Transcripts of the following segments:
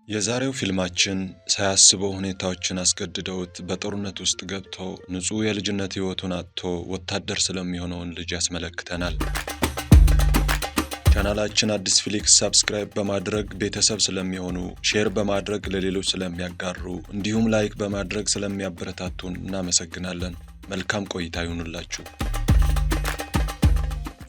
የዛሬው ፊልማችን ሳያስበው ሁኔታዎችን አስገድደውት በጦርነት ውስጥ ገብቶ ንጹህ የልጅነት ህይወቱን አጥቶ ወታደር ስለሚሆነውን ልጅ ያስመለክተናል። ቻናላችን አዲስ ፍሊክስ ሰብስክራይብ በማድረግ ቤተሰብ ስለሚሆኑ፣ ሼር በማድረግ ለሌሎች ስለሚያጋሩ፣ እንዲሁም ላይክ በማድረግ ስለሚያበረታቱን እናመሰግናለን። መልካም ቆይታ ይሁንላችሁ።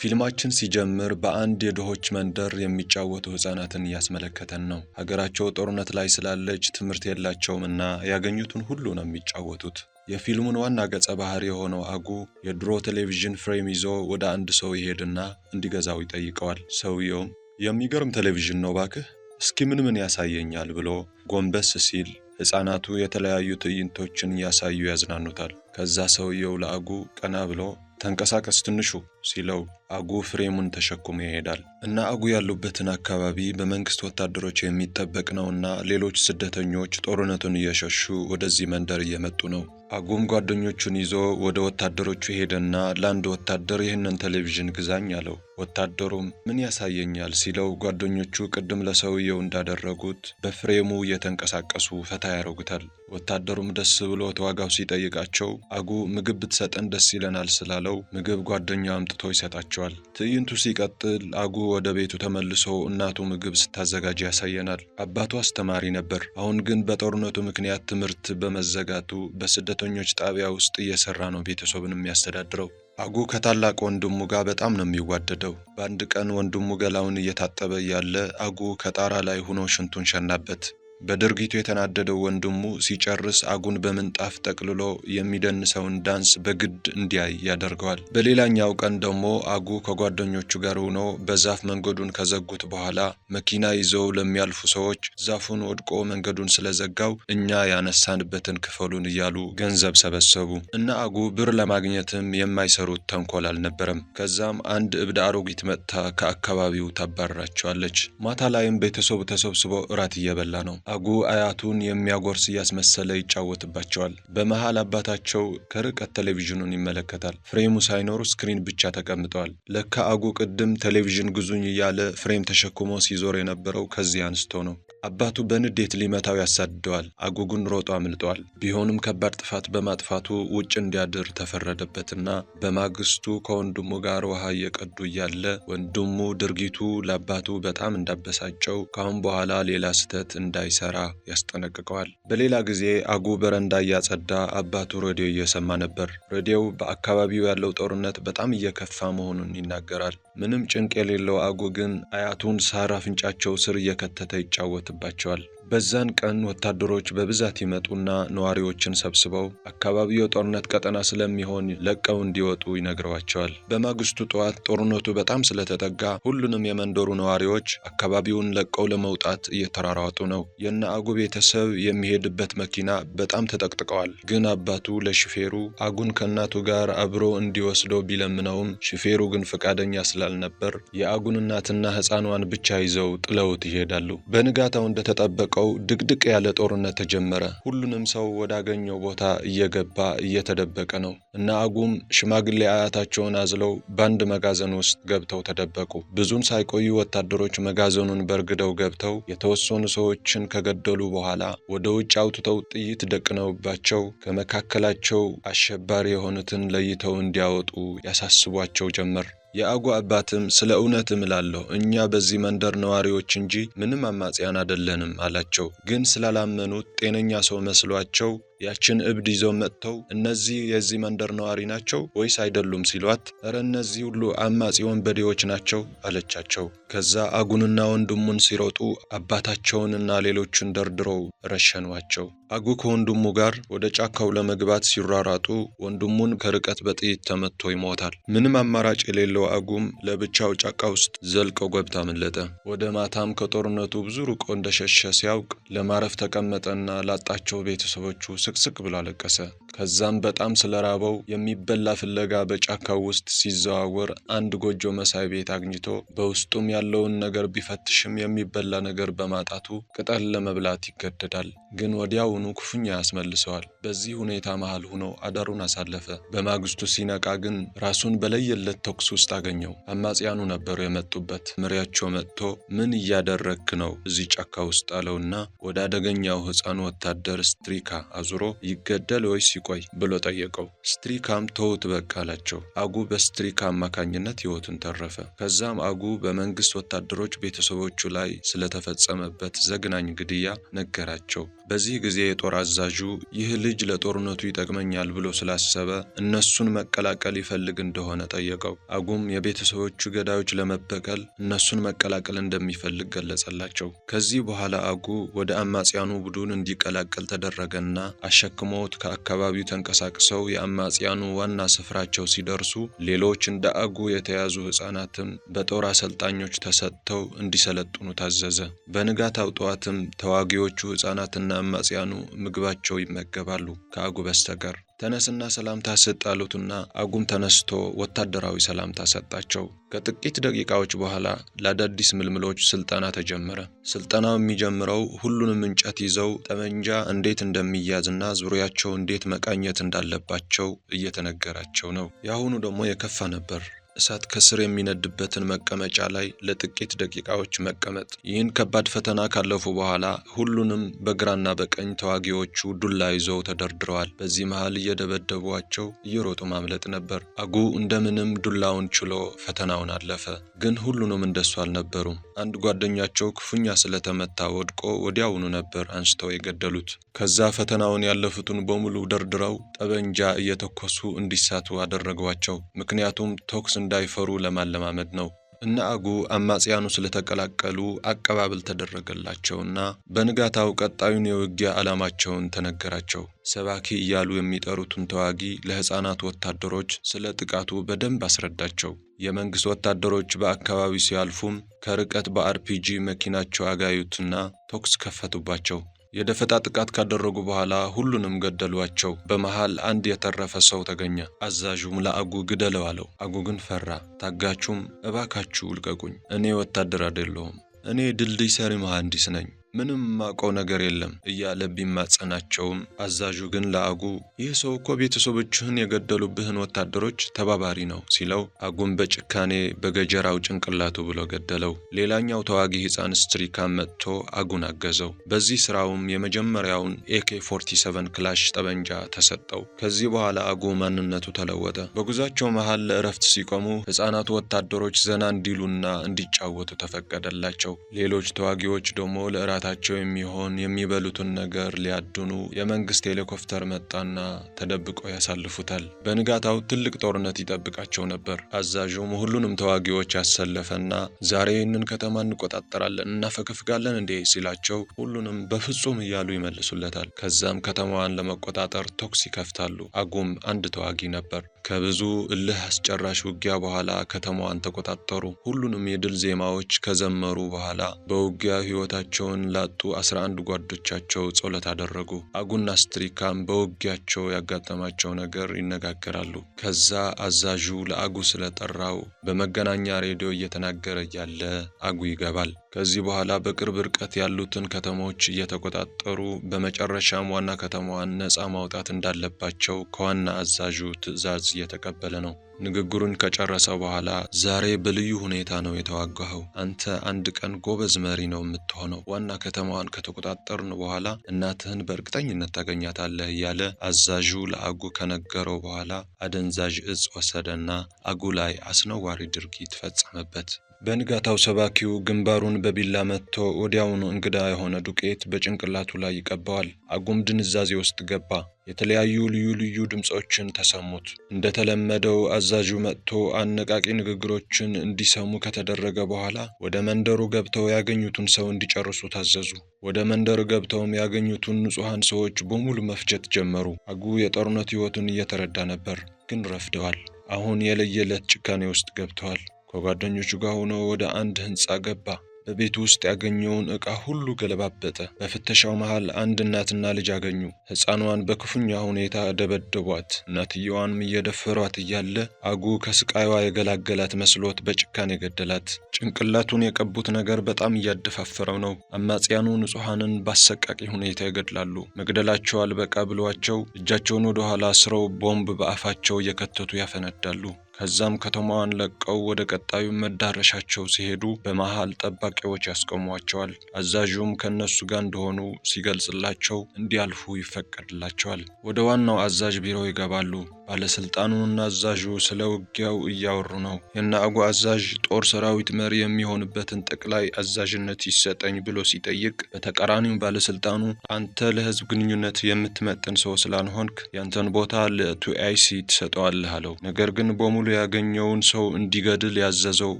ፊልማችን ሲጀምር በአንድ የድሆች መንደር የሚጫወቱ ህፃናትን እያስመለከተን ነው። ሀገራቸው ጦርነት ላይ ስላለች ትምህርት የላቸውምና ያገኙትን ሁሉ ነው የሚጫወቱት። የፊልሙን ዋና ገጸ ባህሪ የሆነው አጉ የድሮ ቴሌቪዥን ፍሬም ይዞ ወደ አንድ ሰው ይሄድና እንዲገዛው ይጠይቀዋል። ሰውየውም የሚገርም ቴሌቪዥን ነው ባክህ፣ እስኪ ምን ያሳየኛል ብሎ ጎንበስ ሲል ህፃናቱ የተለያዩ ትዕይንቶችን እያሳዩ ያዝናኑታል። ከዛ ሰውየው ለአጉ ቀና ብሎ ተንቀሳቀስ ትንሹ ሲለው አጉ ፍሬሙን ተሸክሞ ይሄዳል እና አጉ ያሉበትን አካባቢ በመንግስት ወታደሮች የሚጠበቅ ነውና ሌሎች ስደተኞች ጦርነቱን እየሸሹ ወደዚህ መንደር እየመጡ ነው። አጉም ጓደኞቹን ይዞ ወደ ወታደሮቹ ሄደና ለአንድ ወታደር ይህንን ቴሌቪዥን ግዛኝ አለው። ወታደሩም ምን ያሳየኛል ሲለው ጓደኞቹ ቅድም ለሰውየው እንዳደረጉት በፍሬሙ እየተንቀሳቀሱ ፈታ ያደርጉታል። ወታደሩም ደስ ብሎት ዋጋው ሲጠይቃቸው አጉ ምግብ ብትሰጠን ደስ ይለናል ስላለው ምግብ ጓደኛው አምጥቶ ይሰጣቸዋል። ትዕይንቱ ሲቀጥል አጉ ወደ ቤቱ ተመልሶ እናቱ ምግብ ስታዘጋጅ ያሳየናል። አባቱ አስተማሪ ነበር። አሁን ግን በጦርነቱ ምክንያት ትምህርት በመዘጋቱ በስደተኞች ጣቢያ ውስጥ እየሰራ ነው ቤተሰቡን የሚያስተዳድረው። አጉ ከታላቅ ወንድሙ ጋር በጣም ነው የሚዋደደው። በአንድ ቀን ወንድሙ ገላውን እየታጠበ እያለ አጉ ከጣራ ላይ ሆኖ ሽንቱን ሸናበት። በድርጊቱ የተናደደው ወንድሙ ሲጨርስ አጉን በምንጣፍ ጠቅልሎ የሚደንሰውን ዳንስ በግድ እንዲያይ ያደርገዋል። በሌላኛው ቀን ደግሞ አጉ ከጓደኞቹ ጋር ሆኖ በዛፍ መንገዱን ከዘጉት በኋላ መኪና ይዘው ለሚያልፉ ሰዎች ዛፉን ወድቆ መንገዱን ስለዘጋው እኛ ያነሳንበትን ክፈሉን እያሉ ገንዘብ ሰበሰቡ እና አጉ ብር ለማግኘትም የማይሰሩት ተንኮል አልነበረም። ከዛም አንድ እብድ አሮጊት መጥታ ከአካባቢው ታባረራቸዋለች። ማታ ላይም ቤተሰቡ ተሰብስቦ እራት እየበላ ነው። አጉ አያቱን የሚያጎርስ እያስመሰለ ይጫወትባቸዋል። በመሃል አባታቸው ከርቀት ቴሌቪዥኑን ይመለከታል። ፍሬሙ ሳይኖር ስክሪን ብቻ ተቀምጧል። ለካ አጉ ቅድም ቴሌቪዥን ግዙኝ እያለ ፍሬም ተሸክሞ ሲዞር የነበረው ከዚህ አንስቶ ነው። አባቱ በንዴት ሊመታው ያሳድደዋል። አጉ ግን ሮጦ አምልጧል። ቢሆንም ከባድ ጥፋት በማጥፋቱ ውጭ እንዲያድር ተፈረደበትና በማግስቱ ከወንድሙ ጋር ውሃ እየቀዱ እያለ ወንድሙ ድርጊቱ ለአባቱ በጣም እንዳበሳጨው ካሁን በኋላ ሌላ ስህተት እንዳይሰራ ያስጠነቅቀዋል። በሌላ ጊዜ አጉ በረንዳ እያጸዳ አባቱ ሬዲዮ እየሰማ ነበር። ሬዲዮው በአካባቢው ያለው ጦርነት በጣም እየከፋ መሆኑን ይናገራል። ምንም ጭንቅ የሌለው አጉ ግን አያቱን ሳር አፍንጫቸው ስር እየከተተ ይጫወትባቸዋል። በዛን ቀን ወታደሮች በብዛት ይመጡና ነዋሪዎችን ሰብስበው አካባቢው የጦርነት ቀጠና ስለሚሆን ለቀው እንዲወጡ ይነግሯቸዋል። በማግስቱ ጠዋት ጦርነቱ በጣም ስለተጠጋ ሁሉንም የመንደሩ ነዋሪዎች አካባቢውን ለቀው ለመውጣት እየተራራጡ ነው። የነ አጉ ቤተሰብ የሚሄድበት መኪና በጣም ተጠቅጥቀዋል። ግን አባቱ ለሹፌሩ አጉን ከእናቱ ጋር አብሮ እንዲወስደው ቢለምነውም ሹፌሩ ግን ፈቃደኛ ስላልነበር የአጉን እናትና ሕፃኗን ብቻ ይዘው ጥለውት ይሄዳሉ። በንጋታው እንደተጠበቀው ድቅድቅ ያለ ጦርነት ተጀመረ። ሁሉንም ሰው ወዳገኘው ቦታ እየገባ እየተደበቀ ነው እና አጉም ሽማግሌ አያታቸውን አዝለው በአንድ መጋዘን ውስጥ ገብተው ተደበቁ። ብዙም ሳይቆዩ ወታደሮች መጋዘኑን በርግደው ገብተው የተወሰኑ ሰዎችን ከገደሉ በኋላ ወደ ውጭ አውጥተው ጥይት ደቅነውባቸው ከመካከላቸው አሸባሪ የሆኑትን ለይተው እንዲያወጡ ያሳስቧቸው ጀመር። የአጉ አባትም ስለ እውነት እምላለሁ እኛ በዚህ መንደር ነዋሪዎች እንጂ ምንም አማጽያን አይደለንም አላቸው። ግን ስላላመኑት ጤነኛ ሰው መስሏቸው ያችን እብድ ይዘው መጥተው እነዚህ የዚህ መንደር ነዋሪ ናቸው ወይስ አይደሉም ሲሏት እረ እነዚህ ሁሉ አማጺ ወንበዴዎች ናቸው አለቻቸው። ከዛ አጉንና ወንድሙን ሲሮጡ አባታቸውንና ሌሎችን ደርድረው ረሸኗቸው። አጉ ከወንድሙ ጋር ወደ ጫካው ለመግባት ሲራራጡ ወንድሙን ከርቀት በጥይት ተመቶ ይሞታል። ምንም አማራጭ የሌለው አጉም ለብቻው ጫካ ውስጥ ዘልቆ ገብቶ አመለጠ። ወደ ማታም ከጦርነቱ ብዙ ርቆ እንደሸሸ ሲያውቅ ለማረፍ ተቀመጠና ላጣቸው ቤተሰቦቹ ስቅስቅ ብሎ አለቀሰ። ከዛም በጣም ስለራበው የሚበላ ፍለጋ በጫካው ውስጥ ሲዘዋወር አንድ ጎጆ መሳይ ቤት አግኝቶ በውስጡም ያለውን ነገር ቢፈትሽም የሚበላ ነገር በማጣቱ ቅጠል ለመብላት ይገደዳል። ግን ወዲያውኑ ክፉኛ ያስመልሰዋል። በዚህ ሁኔታ መሃል ሆኖ አዳሩን አሳለፈ። በማግስቱ ሲነቃ ግን ራሱን በለየለት ተኩስ ውስጥ አገኘው። አማጽያኑ ነበሩ የመጡበት። መሪያቸው መጥቶ ምን እያደረግክ ነው እዚህ ጫካ ውስጥ አለውና ወደ አደገኛው ሕፃኑ ወታደር ስትሪካ አዙሮ ይገደል ወይስ ይቆይ ብሎ ጠየቀው። ስትሪካም ተውት በቃ አላቸው። አጉ በስትሪካ አማካኝነት ሕይወቱን ተረፈ። ከዛም አጉ በመንግስት ወታደሮች ቤተሰቦቹ ላይ ስለተፈጸመበት ዘግናኝ ግድያ ነገራቸው። በዚህ ጊዜ የጦር አዛዡ ይህ ልጅ ለጦርነቱ ይጠቅመኛል ብሎ ስላሰበ እነሱን መቀላቀል ይፈልግ እንደሆነ ጠየቀው። አጉም የቤተሰቦቹ ገዳዮች ለመበቀል እነሱን መቀላቀል እንደሚፈልግ ገለጸላቸው። ከዚህ በኋላ አጉ ወደ አማጽያኑ ቡድን እንዲቀላቀል ተደረገና አሸክመውት ከአካባቢው ተንቀሳቅሰው የአማጽያኑ ዋና ስፍራቸው ሲደርሱ ሌሎች እንደ አጉ የተያዙ ሕፃናትም በጦር አሰልጣኞች ተሰጥተው እንዲሰለጥኑ ታዘዘ። በንጋታው ጠዋትም ተዋጊዎቹ ሕፃናትና አማጽያኑ ምግባቸው ይመገባሉ ከአጉ በስተቀር። ተነስና ሰላምታ ስጥ አሉትና አጉም ተነስቶ ወታደራዊ ሰላምታ ሰጣቸው። ከጥቂት ደቂቃዎች በኋላ ለአዳዲስ ምልምሎች ስልጠና ተጀመረ። ስልጠናው የሚጀምረው ሁሉንም እንጨት ይዘው ጠመንጃ እንዴት እንደሚያዝና ዙሪያቸው እንዴት መቃኘት እንዳለባቸው እየተነገራቸው ነው። የአሁኑ ደግሞ የከፋ ነበር። እሳት ከስር የሚነድበትን መቀመጫ ላይ ለጥቂት ደቂቃዎች መቀመጥ። ይህን ከባድ ፈተና ካለፉ በኋላ ሁሉንም በግራና በቀኝ ተዋጊዎቹ ዱላ ይዘው ተደርድረዋል። በዚህ መሃል እየደበደቧቸው እየሮጡ ማምለጥ ነበር። አጉ እንደምንም ዱላውን ችሎ ፈተናውን አለፈ። ግን ሁሉንም እንደሱ አልነበሩም። አንድ ጓደኛቸው ክፉኛ ስለተመታ ወድቆ ወዲያውኑ ነበር አንስተው የገደሉት። ከዛ ፈተናውን ያለፉትን በሙሉ ደርድረው ጠበንጃ እየተኮሱ እንዲሳቱ አደረጓቸው። ምክንያቱም ተኩስ እንዳይፈሩ ለማለማመድ ነው። እነ አጉ አማጽያኑ ስለተቀላቀሉ አቀባበል ተደረገላቸውና በንጋታው ቀጣዩን የውጊያ ዓላማቸውን ተነገራቸው። ሰባኪ እያሉ የሚጠሩትን ተዋጊ ለሕፃናት ወታደሮች ስለ ጥቃቱ በደንብ አስረዳቸው። የመንግስት ወታደሮች በአካባቢው ሲያልፉም ከርቀት በአርፒጂ መኪናቸው አጋዩትና ተኩስ ከፈቱባቸው። የደፈጣ ጥቃት ካደረጉ በኋላ ሁሉንም ገደሏቸው። በመሃል አንድ የተረፈ ሰው ተገኘ። አዛዡም ለአጉ ግደለው አለው። አጉ ግን ፈራ። ታጋቹም እባካችሁ ልቀቁኝ፣ እኔ ወታደር አይደለሁም፣ እኔ ድልድይ ሰሪ መሐንዲስ ነኝ፣ ምንም ማውቀው ነገር የለም እያለ ቢማጸናቸውም አዛዡ ግን ለአጉ ይህ ሰው እኮ ቤተሰቦችህን የገደሉብህን ወታደሮች ተባባሪ ነው ሲለው አጉን በጭካኔ በገጀራው ጭንቅላቱ ብሎ ገደለው። ሌላኛው ተዋጊ ሕፃን ስትሪካ መጥቶ አጉን አገዘው። በዚህ ስራውም የመጀመሪያውን AK-47 ክላሽ ጠበንጃ ተሰጠው። ከዚህ በኋላ አጉ ማንነቱ ተለወጠ። በጉዟቸው መሃል ለእረፍት ሲቆሙ ሕፃናቱ ወታደሮች ዘና እንዲሉና እንዲጫወቱ ተፈቀደላቸው። ሌሎች ተዋጊዎች ደግሞ ለእራት ታቸው የሚሆን የሚበሉትን ነገር ሊያድኑ የመንግስት ሄሊኮፕተር መጣና ተደብቀው ያሳልፉታል። በንጋታው ትልቅ ጦርነት ይጠብቃቸው ነበር። አዛዡም ሁሉንም ተዋጊዎች ያሰለፈና ዛሬ ይህንን ከተማ እንቆጣጠራለን እናፈገፍጋለን እንዴ ሲላቸው ሁሉንም በፍጹም እያሉ ይመልሱለታል። ከዛም ከተማዋን ለመቆጣጠር ተኩስ ይከፍታሉ። አጉም አንድ ተዋጊ ነበር። ከብዙ እልህ አስጨራሽ ውጊያ በኋላ ከተማዋን ተቆጣጠሩ። ሁሉንም የድል ዜማዎች ከዘመሩ በኋላ በውጊያ ሕይወታቸውን ላጡ 11 ጓዶቻቸው ጸሎት አደረጉ። አጉና ስትሪካም በውጊያቸው ያጋጠማቸው ነገር ይነጋገራሉ። ከዛ አዛዡ ለአጉ ስለጠራው በመገናኛ ሬዲዮ እየተናገረ ያለ አጉ ይገባል። ከዚህ በኋላ በቅርብ ርቀት ያሉትን ከተሞች እየተቆጣጠሩ በመጨረሻም ዋና ከተማዋን ነፃ ማውጣት እንዳለባቸው ከዋና አዛዡ ትዕዛዝ እየተቀበለ ነው። ንግግሩን ከጨረሰ በኋላ ዛሬ በልዩ ሁኔታ ነው የተዋጋኸው። አንተ አንድ ቀን ጎበዝ መሪ ነው የምትሆነው። ዋና ከተማዋን ከተቆጣጠርን በኋላ እናትህን በእርግጠኝነት ታገኛታለህ እያለ አዛዡ ለአጉ ከነገረው በኋላ አደንዛዥ እጽ ወሰደና አጉ ላይ አስነዋሪ ድርጊት ፈጸመበት። በንጋታው ሰባኪው ግንባሩን በቢላ መትቶ ወዲያውኑ እንግዳ የሆነ ዱቄት በጭንቅላቱ ላይ ይቀባዋል። አጉም ድንዛዜ ውስጥ ገባ። የተለያዩ ልዩ ልዩ ድምጾችን ተሰሙት። እንደተለመደው አዛዡ መጥቶ አነቃቂ ንግግሮችን እንዲሰሙ ከተደረገ በኋላ ወደ መንደሩ ገብተው ያገኙትን ሰው እንዲጨርሱ ታዘዙ። ወደ መንደሩ ገብተውም ያገኙትን ንጹሐን ሰዎች በሙሉ መፍጀት ጀመሩ። አጉ የጦርነት ሕይወቱን እየተረዳ ነበር፣ ግን ረፍደዋል። አሁን የለየለት ጭካኔ ውስጥ ገብተዋል። ከጓደኞቹ ጋር ሆኖ ወደ አንድ ሕንፃ ገባ። በቤቱ ውስጥ ያገኘውን ዕቃ ሁሉ ገለባበጠ። በፍተሻው መሃል አንድ እናትና ልጅ አገኙ። ሕፃኗን በክፉኛ ሁኔታ ደበደቧት። እናትየዋንም እየደፈሯት እያለ አጉ ከስቃይዋ የገላገላት መስሎት በጭካኔ ገደላት። ጭንቅላቱን የቀቡት ነገር በጣም እያደፋፈረው ነው። አማጽያኑ ንጹሐንን በአሰቃቂ ሁኔታ ይገድላሉ። መግደላቸው አልበቃ ብሏቸው እጃቸውን ወደ ኋላ አስረው ቦምብ በአፋቸው እየከተቱ ያፈነዳሉ። ከዛም ከተማዋን ለቀው ወደ ቀጣዩ መዳረሻቸው ሲሄዱ በመሃል ጠባቂዎች ያስቆሟቸዋል። አዛዡም ከነሱ ጋር እንደሆኑ ሲገልጽላቸው እንዲያልፉ ይፈቀድላቸዋል። ወደ ዋናው አዛዥ ቢሮ ይገባሉ። ባለስልጣኑና አዛዡ ስለ ውጊያው እያወሩ ነው። የናአጉ አዛዥ ጦር ሰራዊት መሪ የሚሆንበትን ጠቅላይ አዛዥነት ይሰጠኝ ብሎ ሲጠይቅ፣ በተቃራኒው ባለስልጣኑ አንተ ለህዝብ ግንኙነት የምትመጥን ሰው ስላልሆንክ ያንተን ቦታ ለቱአይሲ ትሰጠዋለህ አለው። ነገር ግን በሙሉ ያገኘውን ሰው እንዲገድል ያዘዘው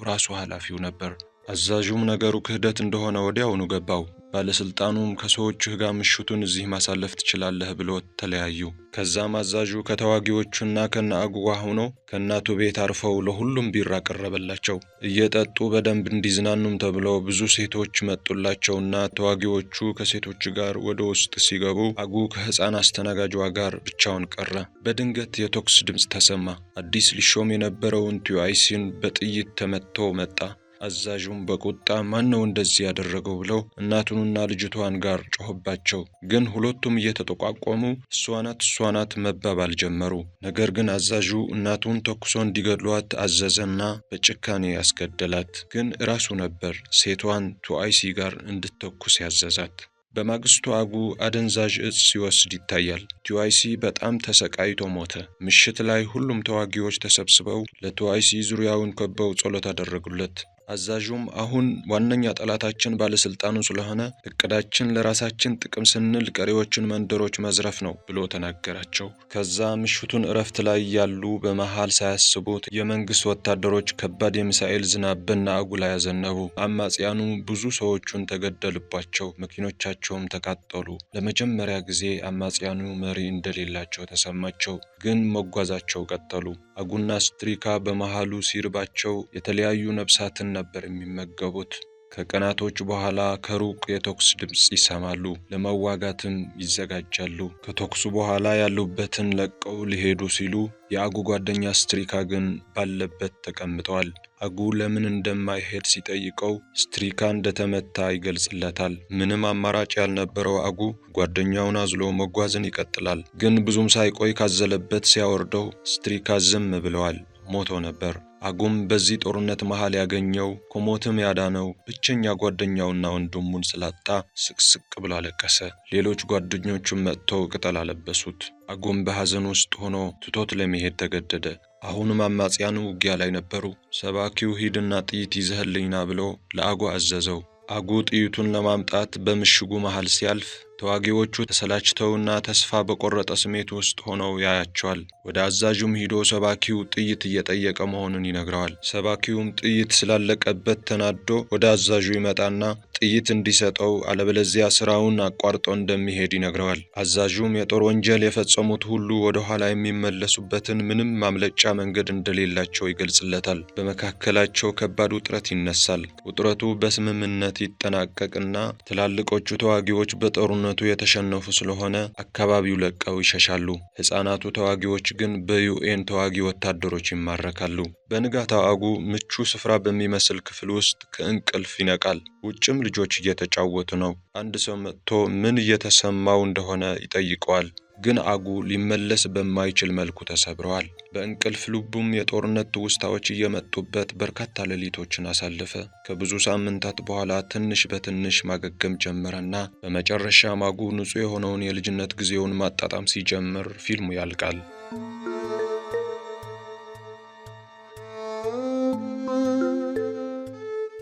ራሱ ኃላፊው ነበር። አዛዡም ነገሩ ክህደት እንደሆነ ወዲያውኑ ገባው። ባለስልጣኑም ከሰዎችህ ጋር ምሽቱን እዚህ ማሳለፍ ትችላለህ ብሎ ተለያዩ። ከዛም አዛዡ ከተዋጊዎቹና ከነአጉ ጋር ሆኖ ከእናቱ ቤት አርፈው ለሁሉም ቢራ ቀረበላቸው። እየጠጡ በደንብ እንዲዝናኑም ተብለው ብዙ ሴቶች መጡላቸውና ተዋጊዎቹ ከሴቶች ጋር ወደ ውስጥ ሲገቡ አጉ ከህፃን አስተናጋጇ ጋር ብቻውን ቀረ። በድንገት የተኩስ ድምፅ ተሰማ። አዲስ ሊሾም የነበረውን ቱአይሲን በጥይት ተመትቶ መጣ። አዛዡም በቁጣ ማነው እንደዚህ ያደረገው ብለው እናቱንና ልጅቷን ጋር ጮህባቸው። ግን ሁለቱም እየተጠቋቆሙ እሷ ናት መባባል ጀመሩ። ነገር ግን አዛዡ እናቱን ተኩሶ እንዲገድሏት አዘዘና በጭካኔ ያስገደላት። ግን ራሱ ነበር ሴቷን ቱአይሲ ጋር እንድትተኩስ ያዘዛት። በማግስቱ አጉ አደንዛዥ እጽ ሲወስድ ይታያል። ቱአይሲ በጣም ተሰቃይቶ ሞተ። ምሽት ላይ ሁሉም ተዋጊዎች ተሰብስበው ለቱአይሲ ዙሪያውን ከበው ጸሎት አደረጉለት። አዛዡም አሁን ዋነኛ ጠላታችን ባለስልጣኑ ስለሆነ እቅዳችን ለራሳችን ጥቅም ስንል ቀሪዎችን መንደሮች መዝረፍ ነው ብሎ ተናገራቸው። ከዛ ምሽቱን እረፍት ላይ ያሉ በመሃል ሳያስቡት የመንግስት ወታደሮች ከባድ የሚሳኤል ዝናብ በናአጉ ላይ ያዘነቡ። አማጽያኑ ብዙ ሰዎቹን ተገደሉባቸው፣ መኪኖቻቸውም ተቃጠሉ። ለመጀመሪያ ጊዜ አማጽያኑ መሪ እንደሌላቸው ተሰማቸው፣ ግን መጓዛቸው ቀጠሉ። አጉና ስትሪካ በመሃሉ ሲርባቸው የተለያዩ ነፍሳትን ነበር የሚመገቡት። ከቀናቶች በኋላ ከሩቅ የተኩስ ድምፅ ይሰማሉ። ለመዋጋትም ይዘጋጃሉ። ከተኩሱ በኋላ ያሉበትን ለቀው ሊሄዱ ሲሉ የአጉ ጓደኛ ስትሪካ ግን ባለበት ተቀምጠዋል። አጉ ለምን እንደማይሄድ ሲጠይቀው ስትሪካ እንደተመታ ይገልጽለታል። ምንም አማራጭ ያልነበረው አጉ ጓደኛውን አዝሎ መጓዝን ይቀጥላል። ግን ብዙም ሳይቆይ ካዘለበት ሲያወርደው ስትሪካ ዝም ብለዋል። ሞቶ ነበር። አጉም በዚህ ጦርነት መሃል ያገኘው ከሞትም ያዳነው ብቸኛ ጓደኛውና ወንድሙን ስላጣ ስቅስቅ ብሎ አለቀሰ። ሌሎች ጓደኞቹም መጥተው ቅጠል አለበሱት። አጉም በሐዘን ውስጥ ሆኖ ትቶት ለመሄድ ተገደደ። አሁንም አማጽያኑ ውጊያ ላይ ነበሩ። ሰባኪው ሂድና ጥይት ይዘህልኝና ብሎ ለአጉ አዘዘው። አጉ ጥይቱን ለማምጣት በምሽጉ መሃል ሲያልፍ ተዋጊዎቹ ተሰላችተውና ተስፋ በቆረጠ ስሜት ውስጥ ሆነው ያያቸዋል። ወደ አዛዡም ሂዶ ሰባኪው ጥይት እየጠየቀ መሆኑን ይነግረዋል። ሰባኪውም ጥይት ስላለቀበት ተናዶ ወደ አዛዡ ይመጣና ጥይት እንዲሰጠው አለበለዚያ ስራውን አቋርጦ እንደሚሄድ ይነግረዋል። አዛዡም የጦር ወንጀል የፈጸሙት ሁሉ ወደ ኋላ የሚመለሱበትን ምንም ማምለጫ መንገድ እንደሌላቸው ይገልጽለታል። በመካከላቸው ከባድ ውጥረት ይነሳል። ውጥረቱ በስምምነት ይጠናቀቅና ትላልቆቹ ተዋጊዎች በጦርነቱ የተሸነፉ ስለሆነ አካባቢው ለቀው ይሸሻሉ። ሕፃናቱ ተዋጊዎች ግን በዩኤን ተዋጊ ወታደሮች ይማረካሉ። በንጋታው አጉ ምቹ ስፍራ በሚመስል ክፍል ውስጥ ከእንቅልፍ ይነቃል። ውጭም ልጆች እየተጫወቱ ነው። አንድ ሰው መጥቶ ምን እየተሰማው እንደሆነ ይጠይቀዋል። ግን አጉ ሊመለስ በማይችል መልኩ ተሰብረዋል። በእንቅልፍ ልቡም የጦርነት ትውስታዎች እየመጡበት በርካታ ሌሊቶችን አሳለፈ። ከብዙ ሳምንታት በኋላ ትንሽ በትንሽ ማገገም ጀመረና በመጨረሻም አጉ ንጹህ የሆነውን የልጅነት ጊዜውን ማጣጣም ሲጀምር ፊልሙ ያልቃል።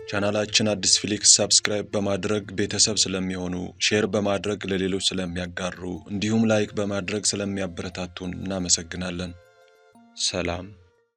ቻናላችን አዲስ ፍሊክስ ሰብስክራይብ በማድረግ ቤተሰብ ስለሚሆኑ፣ ሼር በማድረግ ለሌሎች ስለሚያጋሩ፣ እንዲሁም ላይክ በማድረግ ስለሚያበረታቱን እናመሰግናለን። ሰላም።